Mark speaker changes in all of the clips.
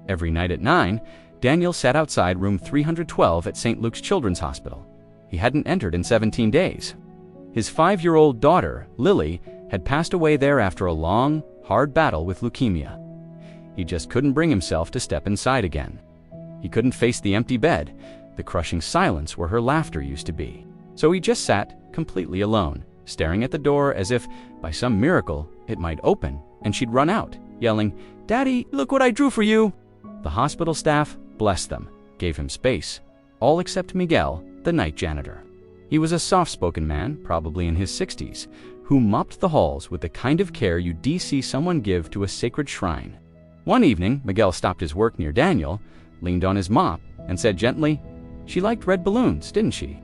Speaker 1: Every night at 9, Daniel sat outside room 312 at St. Luke's Children's Hospital. He hadn't entered in 17 days. His 5-year-old daughter, Lily, had passed away there after a long, hard battle with leukemia. He just couldn't bring himself to step inside again. He couldn't face the empty bed, the crushing silence where her laughter used to be. So he just sat completely alone, staring at the door as if, by some miracle, it might open and she'd run out, yelling, "Daddy, look what I drew for you!" The hospital staff, bless them, gave him space, all except Miguel, the night janitor. He was a soft-spoken man, probably in his 60s, who mopped the halls with the kind of care you'd see someone give to a sacred shrine. One evening, Miguel stopped his work near Daniel, leaned on his mop, and said gently, "She liked red balloons, didn't she?"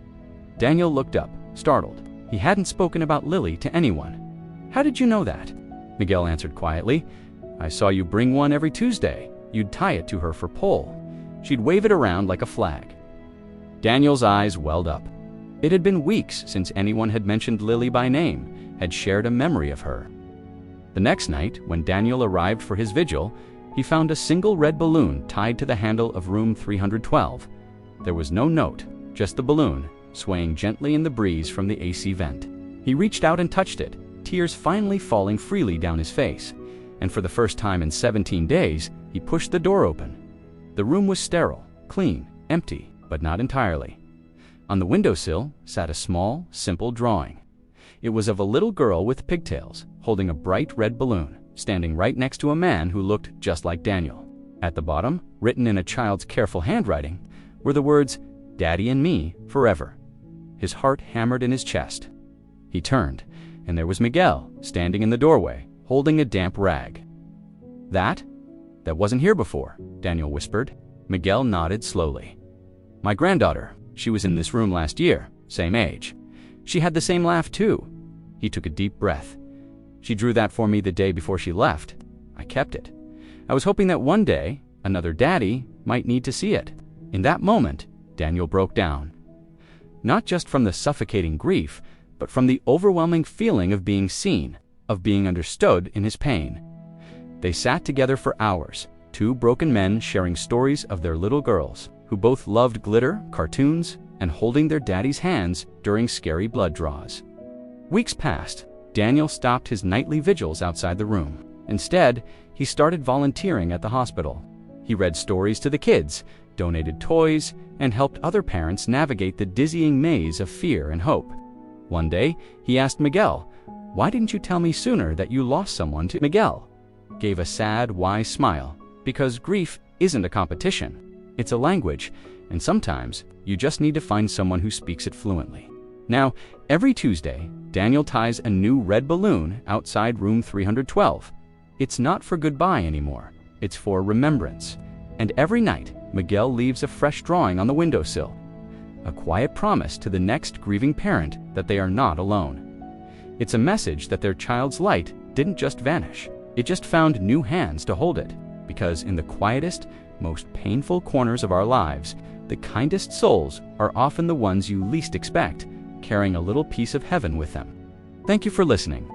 Speaker 1: Daniel looked up, startled. He hadn't spoken about Lily to anyone. "How did you know that?" Miguel answered quietly, "I saw you bring one every Tuesday. You'd tie it to her for pole. She'd wave it around like a flag." Daniel's eyes welled up. It had been weeks since anyone had mentioned Lily by name, had shared a memory of her. The next night, when Daniel arrived for his vigil, he found a single red balloon tied to the handle of room 312. There was no note, just the balloon, swaying gently in the breeze from the AC vent. He reached out and touched it, tears finally falling freely down his face. And for the first time in 17 days, he pushed the door open. The room was sterile, clean, empty, but not entirely. On the windowsill sat a small, simple drawing. It was of a little girl with pigtails, holding a bright red balloon, standing right next to a man who looked just like Daniel. At the bottom, written in a child's careful handwriting, were the words, "Daddy and me, forever." His heart hammered in his chest. He turned, and there was Miguel, standing in the doorway, holding a damp rag. That wasn't here before," Daniel whispered. Miguel nodded slowly. "My granddaughter, she was in this room last year, same age. She had the same laugh too." He took a deep breath. "She drew that for me the day before she left. I kept it. I was hoping that one day, another daddy might need to see it." In that moment, Daniel broke down. Not just from the suffocating grief, but from the overwhelming feeling of being seen, of being understood in his pain. They sat together for hours, two broken men sharing stories of their little girls, who both loved glitter, cartoons, and holding their daddy's hands during scary blood draws. Weeks passed. Daniel stopped his nightly vigils outside the room. Instead, he started volunteering at the hospital. He read stories to the kids, donated toys, and helped other parents navigate the dizzying maze of fear and hope. One day, he asked Miguel, "Why didn't you tell me sooner that you lost someone to?" Miguel gave a sad, wise smile, because grief isn't a competition. It's a language, and sometimes you just need to find someone who speaks it fluently. Now, every Tuesday, Daniel ties a new red balloon outside room 312. It's not for goodbye anymore. It's for remembrance. And every night, Miguel leaves a fresh drawing on the windowsill, a quiet promise to the next grieving parent that they are not alone. It's a message that their child's light didn't just vanish. It just found new hands to hold it, because in the quietest, most painful corners of our lives, the kindest souls are often the ones you least expect, carrying a little piece of heaven with them. Thank you for listening.